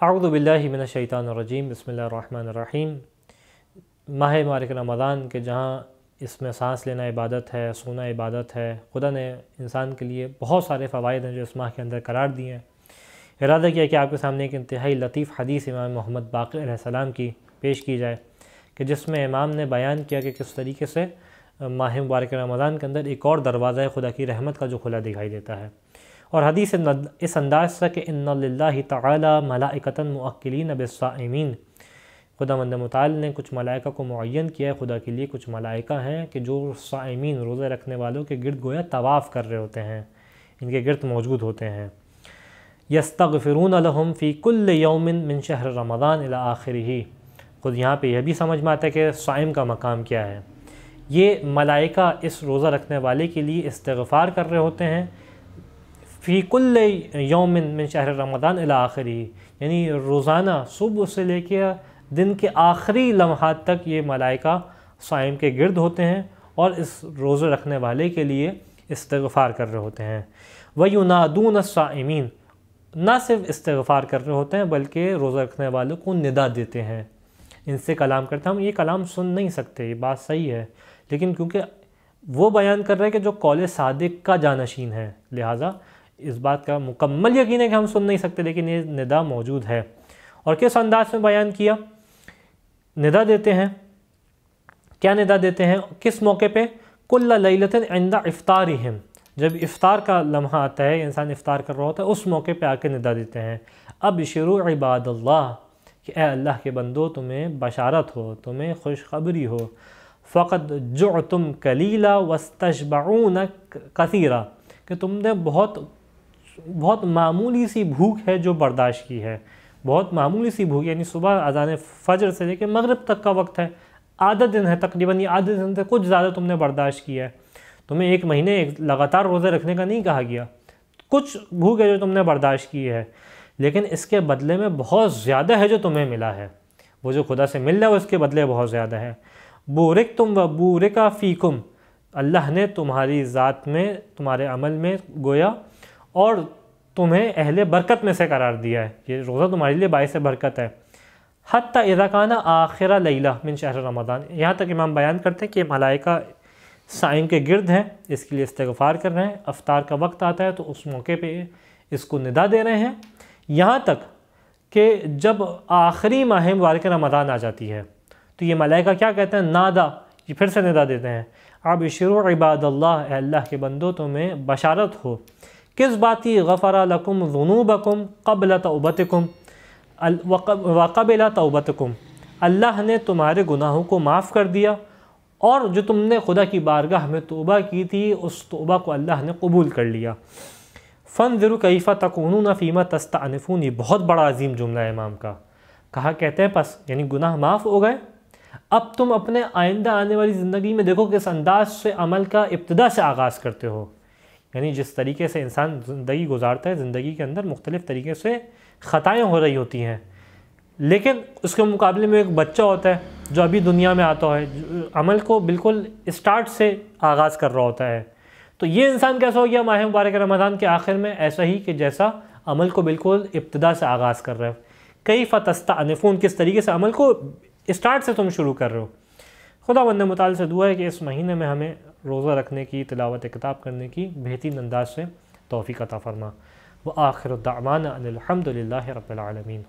اعوذ باللہ من الشیطان الرجیم بسم اللہ الرحمن الرحیم۔ ماہ مبارک رمضان کے جہاں اس میں سانس لینا عبادت ہے، سونا عبادت ہے، خدا نے انسان کے لیے بہت سارے فوائد ہیں جو اس ماہ کے اندر قرار دیے ہیں۔ ارادہ کیا کہ آپ کے سامنے ایک انتہائی لطیف حدیث امام محمد باقر علیہ السلام کی پیش کی جائے کہ جس میں امام نے بیان کیا کہ کس طریقے سے ماہ مبارک رمضان کے اندر ایک اور دروازہ خدا کی رحمت کا جو کھلا دکھائی دیتا ہے، اور حدیث اس انداز سے کہ ان للہ تعالی ملائکۃ موکلین بالصائمین، خدا مند متعال نے کچھ ملائکہ کو معین کیا ہے، خدا کے لیے کچھ ملائکہ ہیں کہ جو صائمین روزے رکھنے والوں کے گرد گویا طواف کر رہے ہوتے ہیں، ان کے گرد موجود ہوتے ہیں۔ یستغفرون لہم فی کل یوم من شہر رمضان الی آخرہ، خود یہاں پہ یہ بھی سمجھ میں آتا ہے کہ صائم کا مقام کیا ہے۔ یہ ملائکہ اس روزہ رکھنے والے کے لیے استغفار کر رہے ہوتے ہیں فی کل یوم من شہر رمضان الی آخرہ، یعنی روزانہ صبح سے لے کے دن کے آخری لمحات تک یہ ملائکہ صائم کے گرد ہوتے ہیں اور اس روزہ رکھنے والے کے لیے استغفار کر رہے ہوتے ہیں۔ وَيُنَادُونَ الصَّائِمِينَ، نہ صرف استغفار کر رہے ہوتے ہیں بلکہ روزہ رکھنے والوں کو ندا دیتے ہیں، ان سے کلام کرتے ہیں۔ ہم یہ کلام سن نہیں سکتے، یہ بات صحیح ہے، لیکن کیونکہ وہ بیان کر رہے ہیں کہ جو قول صادق کا جانشین ہے، لہٰذا اس بات کا مکمل یقین ہے کہ ہم سن نہیں سکتے، لیکن یہ ندا موجود ہے۔ اور کس انداز میں بیان کیا؟ ندا دیتے ہیں۔ کیا ندا دیتے ہیں؟ کس موقع پہ؟ کل لیلۃ عند افطارہم، جب افطار کا لمحہ آتا ہے، انسان افطار کر رہا ہوتا ہے، اس موقع پہ آ کے ندا دیتے ہیں۔ ابشروا عباد اللہ، کہ اے اللہ کے بندو تمہیں بشارت ہو، تمہیں خوشخبری ہو۔ فقد جعتم قلیلا واستشبعون کثیرا، کہ تم نے بہت معمولی سی بھوک ہے جو برداشت کی ہے، بہت معمولی سی بھوک، یعنی صبح اذان فجر سے لے کے مغرب تک کا وقت ہے، آدھا دن ہے تقریباً، یہ آدھے دن سے کچھ زیادہ تم نے برداشت کیا ہے۔ تمہیں ایک مہینے لگاتار روزے رکھنے کا نہیں کہا گیا، کچھ بھوک ہے جو تم نے برداشت کی ہے، لیکن اس کے بدلے میں بہت زیادہ ہے جو تمہیں ملا ہے، وہ جو خدا سے مل رہا ہے اس کے بدلے بہت زیادہ ہے۔ بورکتم و بورک فیکم، اللہ نے تمہاری ذات میں، تمہارے عمل میں گویا اور تمہیں اہل برکت میں سے قرار دیا ہے، یہ روزہ تمہارے لیے باعث برکت ہے۔ حتی اذا کان آخر لیلہ من شہر رمضان، یہاں تک امام بیان کرتے ہیں کہ ملائکہ صائم کے گرد ہیں، اس کے لیے استغفار کر رہے ہیں، افطار کا وقت آتا ہے تو اس موقع پہ اس کو ندا دے رہے ہیں، یہاں تک کہ جب آخری ماہ مبارک رمضان آ جاتی ہے تو یہ ملائکہ کیا کہتے ہیں؟ نادا، یہ پھر سے ندا دیتے ہیں، ابشروا عباد اللہ، اے اللہ کے بندو تمہیں بشارت ہو۔ کس باتی؟ غفر لکم ذنوبکم قبل توبتکم وقبل توبتکم، اللہ نے تمہارے گناہوں کو معاف کر دیا اور جو تم نے خدا کی بارگاہ میں توبہ کی تھی اس توبہ کو اللہ نے قبول کر لیا۔ فانظروا کیف تکونون فیما تستأنفون، یہ بہت بڑا عظیم جملہ ہے امام کا، کہا کہتے ہیں پس یعنی گناہ معاف ہو گئے، اب تم اپنے آئندہ آنے والی زندگی میں دیکھو کس انداز سے عمل کا ابتدا سے آغاز کرتے ہو، یعنی جس طریقے سے انسان زندگی گزارتا ہے، زندگی کے اندر مختلف طریقے سے خطائیں ہو رہی ہوتی ہیں، لیکن اس کے مقابلے میں ایک بچہ ہوتا ہے جو ابھی دنیا میں آتا ہے، عمل کو بالکل اسٹارٹ سے آغاز کر رہا ہوتا ہے، تو یہ انسان کیسا ہو گیا ماہ مبارک رمضان کے آخر میں؟ ایسا ہی کہ جیسا عمل کو بالکل ابتدا سے آغاز کر رہے ہو۔ کیف تستأنفون، کس طریقے سے عمل کو اسٹارٹ سے تم شروع کر رہے ہو۔ خدا بند متعال سے دعا ہے کہ اس مہینے میں ہمیں روزہ رکھنے کی، تلاوت کتاب کرنے کی بہترین انداز سے توفیق عطا فرما۔ وآخر دعوانا ان الحمد للہ رب العالمین۔